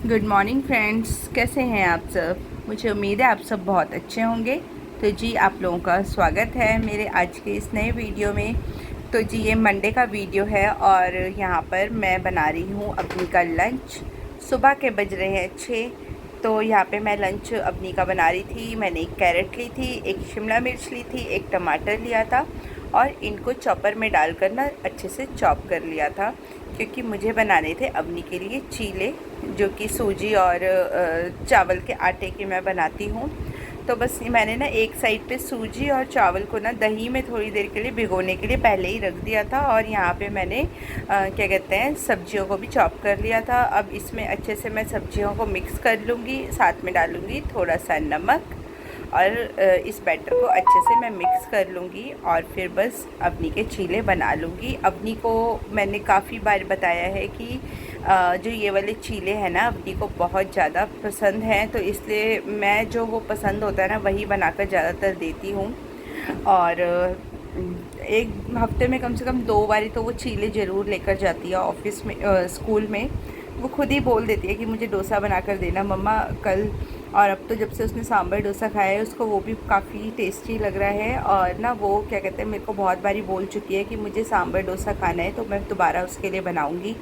Good morning friends, कैसे हैं आप सब। मुझे उम्मीद है आप सब बहुत अच्छे होंगे। तो जी आप लोगों का स्वागत है मेरे आज के इस नए वीडियो में। तो जी ये मंडे का वीडियो है और यहाँ पर मैं बना रही हूँ अपनी का लंच। सुबह के बज रहे हैं 6। तो यहाँ पे मैं लंच अपनी का बना रही थी। मैंने एक कैरेट ली थी, एक शिमला मिर्च ली थी, एक टमाटर लिया था और इनको चॉपर में डालकर ना अच्छे से चॉप कर लिया था, क्योंकि मुझे बनाने थे अवनी के लिए चीले, जो कि सूजी और चावल के आटे की मैं बनाती हूँ। तो बस मैंने ना एक साइड पे सूजी और चावल को ना दही में थोड़ी देर के लिए भिगोने के लिए पहले ही रख दिया था और यहाँ पे मैंने क्या कहते हैं सब्जियों को भी चॉप कर लिया था। अब इसमें अच्छे से मैं सब्जियों को मिक्स कर लूँगी, साथ में डालूँगी थोड़ा सा नमक और इस बैटर को अच्छे से मैं मिक्स कर लूँगी और फिर बस अवनी के चीले बना लूँगी। अवनी को मैंने काफ़ी बार बताया है कि जो ये वाले चीले हैं ना अवनी को बहुत ज़्यादा पसंद हैं, तो इसलिए मैं जो वो पसंद होता है ना वही बनाकर ज़्यादातर देती हूँ। और एक हफ्ते में कम से कम 2 बारी तो वो चीले ज़रूर लेकर जाती है ऑफिस में, स्कूल में। वो खुद ही बोल देती है कि मुझे डोसा बना कर देना मम्मा कल। और अब तो जब से उसने सांभर डोसा खाया है उसको वो भी काफ़ी टेस्टी लग रहा है। और ना वो क्या कहते हैं मेरे को बहुत बारी बोल चुकी है कि मुझे सांभर डोसा खाना है, तो मैं दोबारा उसके लिए बनाऊँगी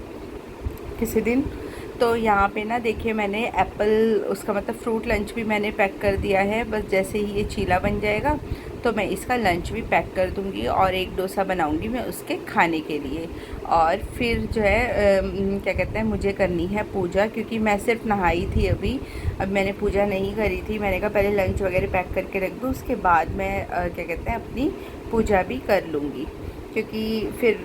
किसी दिन। तो यहाँ पे ना देखिए मैंने एप्पल, उसका मतलब फ्रूट लंच भी मैंने पैक कर दिया है। बस जैसे ही ये चीला बन जाएगा तो मैं इसका लंच भी पैक कर दूँगी और एक डोसा बनाऊँगी मैं उसके खाने के लिए। और फिर जो है क्या कहते हैं मुझे करनी है पूजा, क्योंकि मैं सिर्फ नहाई थी अभी। अब मैंने पूजा नहीं करी थी। मैंने कहा पहले लंच वगैरह पैक करके रख दूँ, उसके बाद मैं क्या कहते हैं अपनी पूजा भी कर लूँगी। क्योंकि फिर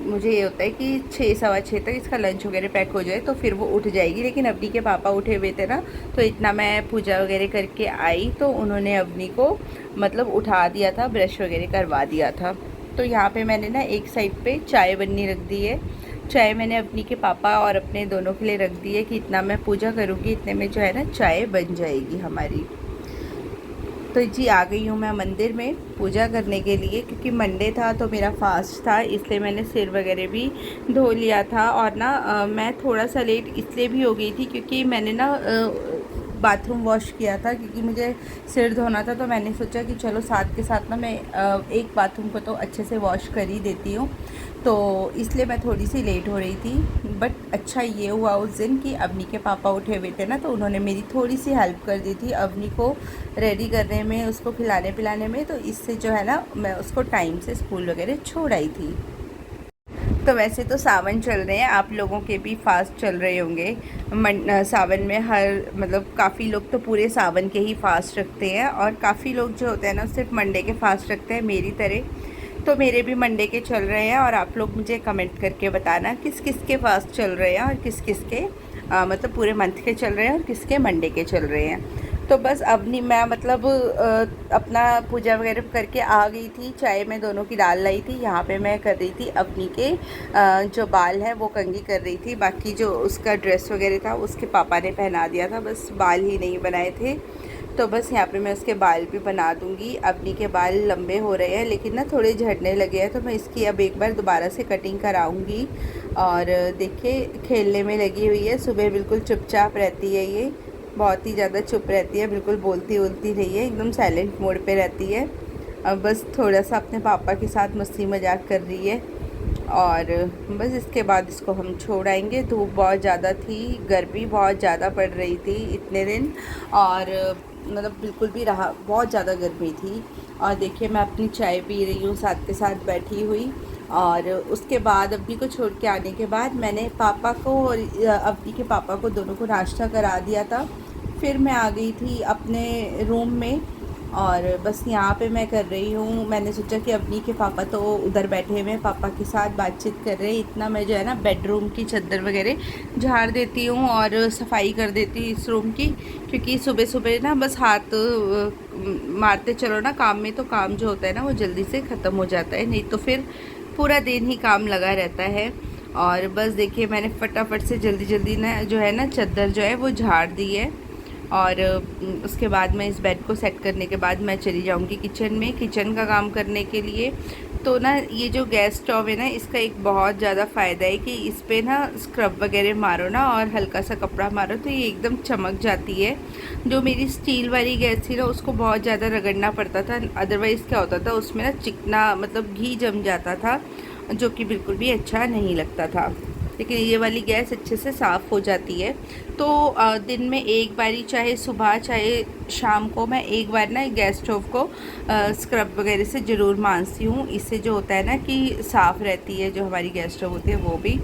मुझे ये होता है कि 6 सवा 6 तक इसका लंच वगैरह पैक हो जाए तो फिर वो उठ जाएगी। लेकिन अवनी के पापा उठे हुए थे ना, तो इतना मैं पूजा वगैरह करके आई तो उन्होंने अवनी को मतलब उठा दिया था, ब्रश वगैरह करवा दिया था। तो यहाँ पे मैंने ना एक साइड पे चाय बननी रख दी है। चाय मैंने अवनी के पापा और अपने दोनों के लिए रख दी है कि इतना मैं पूजा करूँगी, इतने में जो है ना चाय बन जाएगी हमारी। तो जी आ गई हूँ मैं मंदिर में पूजा करने के लिए, क्योंकि मंडे था तो मेरा फास्ट था, इसलिए मैंने सिर वगैरह भी धो लिया था। और ना मैं थोड़ा सा लेट इसलिए भी हो गई थी क्योंकि मैंने ना बाथरूम वॉश किया था, क्योंकि मुझे सिर धोना था। तो मैंने सोचा कि चलो साथ के साथ ना मैं एक बाथरूम को तो अच्छे से वॉश कर ही देती हूँ, तो इसलिए मैं थोड़ी सी लेट हो रही थी। बट अच्छा ये हुआ उस दिन कि अवनी के पापा उठे हुए थे ना, तो उन्होंने मेरी थोड़ी सी हेल्प कर दी थी अवनी को रेडी करने में, उसको खिलाने पिलाने में। तो इससे जो है ना मैं उसको टाइम से स्कूल वगैरह छोड़ आई थी। तो वैसे तो सावन चल रहे हैं, आप लोगों के भी फास्ट चल रहे होंगे। सावन में हर मतलब काफ़ी लोग तो पूरे सावन के ही फास्ट रखते हैं और काफ़ी लोग जो होते हैं ना सिर्फ मंडे के फास्ट रखते हैं मेरी तरह। तो मेरे भी मंडे के चल रहे हैं और आप लोग मुझे कमेंट करके बताना किस किस के फास्ट चल रहे हैं और किस किस के मतलब पूरे मंथ के चल रहे हैं और किसके मंडे के चल रहे हैं। तो बस अब नहीं मैं मतलब अपना पूजा वगैरह करके आ गई थी। चाय मैं दोनों की डाल लाई थी। यहाँ पे मैं कर रही थी अवनी के जो बाल है वो कंघी कर रही थी। बाकी जो उसका ड्रेस वगैरह था उसके पापा ने पहना दिया था, बस बाल ही नहीं बनाए थे। तो बस यहाँ पे मैं उसके बाल भी बना दूँगी। अवनी के बाल लंबे हो रहे हैं लेकिन ना थोड़े झड़ने लगे हैं, तो मैं इसकी अब एक बार दोबारा से कटिंग कराऊँगी। और देखिए खेलने में लगी हुई है। सुबह बिल्कुल चुपचाप रहती है, ये बहुत ही ज़्यादा चुप रहती है, बिल्कुल बोलती वोलती नहीं है, एकदम साइलेंट मोड पे रहती है। अब बस थोड़ा सा अपने पापा के साथ मस्ती मजाक कर रही है और बस इसके बाद इसको हम छोड़ आएंगे। धूप बहुत ज़्यादा थी, गर्मी बहुत ज़्यादा पड़ रही थी इतने दिन, और मतलब बिल्कुल भी रहा, बहुत ज़्यादा गर्मी थी। और देखिए मैं अपनी चाय पी रही हूँ साथ के साथ बैठी हुई। और उसके बाद अवनी को छोड़ के आने के बाद मैंने पापा को और अवनी के पापा को दोनों को नाश्ता करा दिया था। फिर मैं आ गई थी अपने रूम में और बस यहाँ पे मैं कर रही हूँ। मैंने सोचा कि अवनी के पापा तो उधर बैठे हुए हैं, पापा के साथ बातचीत कर रहे हैं, इतना मैं जो है ना बेडरूम की चादर वगैरह झाड़ देती हूँ और सफाई कर देती हूँ इस रूम की। क्योंकि सुबह सुबह ना बस हाथ मारते चलो ना काम में, तो काम जो होता है ना वो जल्दी से ख़त्म हो जाता है, नहीं तो फिर पूरा दिन ही काम लगा रहता है। और बस देखिए मैंने फटाफट से जल्दी जल्दी ना जो है ना चादर जो है वो झाड़ दी है। और उसके बाद मैं इस बेड को सेट करने के बाद मैं चली जाऊंगी किचन में, किचन का काम करने के लिए। तो ना ये जो गैस स्टोव है ना, इसका एक बहुत ज़्यादा फ़ायदा है कि इस पर ना स्क्रब वगैरह मारो ना और हल्का सा कपड़ा मारो तो ये एकदम चमक जाती है। जो मेरी स्टील वाली गैस थी ना, उसको बहुत ज़्यादा रगड़ना पड़ता था, अदरवाइज़ क्या होता था उसमें ना चिकना मतलब घी जम जाता था, जो कि बिल्कुल भी अच्छा नहीं लगता था। लेकिन ये वाली गैस अच्छे से साफ़ हो जाती है। तो दिन में एक बारी, चाहे सुबह चाहे शाम को, मैं एक बार ना गैस स्टोव को स्क्रब वगैरह से ज़रूर मांजती हूँ। इससे जो होता है ना कि साफ़ रहती है जो हमारी गैस स्टोव होती है वो भी।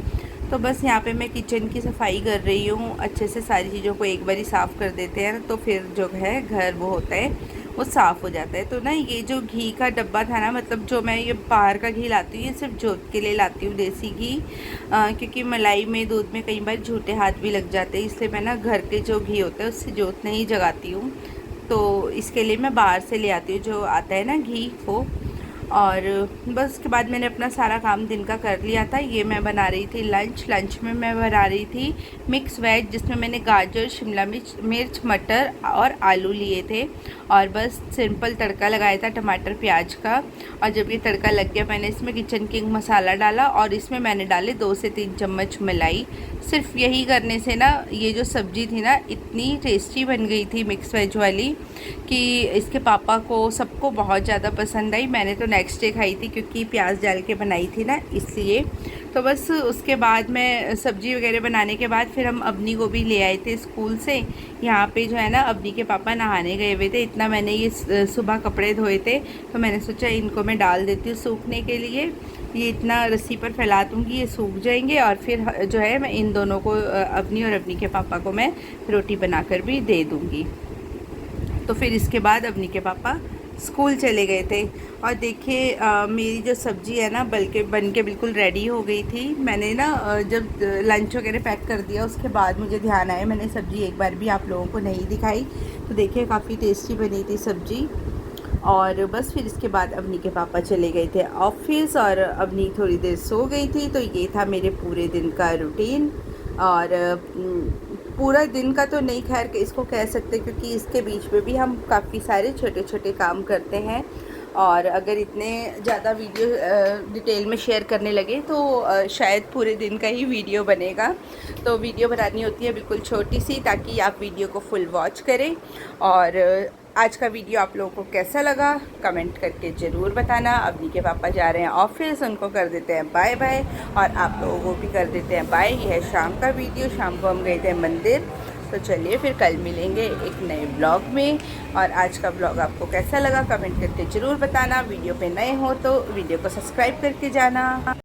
तो बस यहाँ पे मैं किचन की सफाई कर रही हूँ। अच्छे से सारी चीज़ों को एक बारी साफ़ कर देते हैं तो फिर जो है घर वो होता है वो साफ़ हो जाता है। तो ना ये जो घी का डब्बा था ना, मतलब जो मैं ये बाहर का घी लाती हूँ, ये सिर्फ जोत के लिए लाती हूँ, देसी घी। क्योंकि मलाई में, दूध में कई बार झूठे हाथ भी लग जाते हैं, इसलिए मैं ना घर के जो घी होता है उससे जोत नहीं जगाती हूँ। तो इसके लिए मैं बाहर से ले आती हूँ जो आता है ना घी वो। और बस उसके बाद मैंने अपना सारा काम दिन का कर लिया था। ये मैं बना रही थी लंच में मैं बना रही थी मिक्स वेज, जिसमें मैंने गाजर, शिमला मिर्च, मटर और आलू लिए थे और बस सिंपल तड़का लगाया था टमाटर प्याज का। और जब ये तड़का लग गया, मैंने इसमें किचन किंग मसाला डाला और इसमें मैंने डाले 2 से 3 चम्मच मलाई। सिर्फ यही करने से ना ये जो सब्ज़ी थी ना इतनी टेस्टी बन गई थी मिक्स वेज वाली कि इसके पापा को सबको बहुत ज़्यादा पसंद आई। मैंने तो नेक्स्ट डे खाई थी क्योंकि प्याज डाल के बनाई थी ना, इसलिए। तो बस उसके बाद मैं सब्ज़ी वगैरह बनाने के बाद फिर हम अबनी को भी ले आए थे स्कूल से। यहाँ पे जो है ना अबनी के पापा नहाने गए हुए थे। इतना मैंने ये सुबह कपड़े धोए थे तो मैंने सोचा इनको मैं डाल देती हूँ सूखने के लिए। ये इतना रस्सी पर फैला दूँगी, ये सूख जाएंगे और फिर जो है मैं इन दोनों को, अबनी और अबनी के पापा को, मैं रोटी बनाकर भी दे दूँगी। तो फिर इसके बाद अबनी के पापा स्कूल चले गए थे। और देखिए मेरी जो सब्ज़ी है ना बन के बिल्कुल रेडी हो गई थी। मैंने ना जब लंच वगैरह पैक कर दिया उसके बाद मुझे ध्यान आया मैंने सब्ज़ी एक बार भी आप लोगों को नहीं दिखाई। तो देखिए काफ़ी टेस्टी बनी थी सब्ज़ी। और बस फिर इसके बाद अबनी के पापा चले गए थे ऑफिस और अबनी थोड़ी देर सो गई थी। तो ये था मेरे पूरे दिन का रूटीन। और पूरा दिन का तो नहीं खैर इसको कह सकते, क्योंकि इसके बीच में भी हम काफ़ी सारे छोटे छोटे काम करते हैं। और अगर इतने ज़्यादा वीडियो डिटेल में शेयर करने लगे तो शायद पूरे दिन का ही वीडियो बनेगा। तो वीडियो बनानी होती है बिल्कुल छोटी सी, ताकि आप वीडियो को फुल वॉच करें। और आज का वीडियो आप लोगों को कैसा लगा कमेंट करके ज़रूर बताना। अबनी के पापा जा रहे हैं ऑफिस, उनको कर देते हैं बाय बाय और आप लोगों को भी कर देते हैं बाय। यह है शाम का वीडियो। शाम को हम गए थे मंदिर। तो चलिए फिर कल मिलेंगे एक नए ब्लॉग में। और आज का ब्लॉग आपको कैसा लगा कमेंट करके ज़रूर बताना। वीडियो पे नए हो तो वीडियो को सब्सक्राइब करके जाना।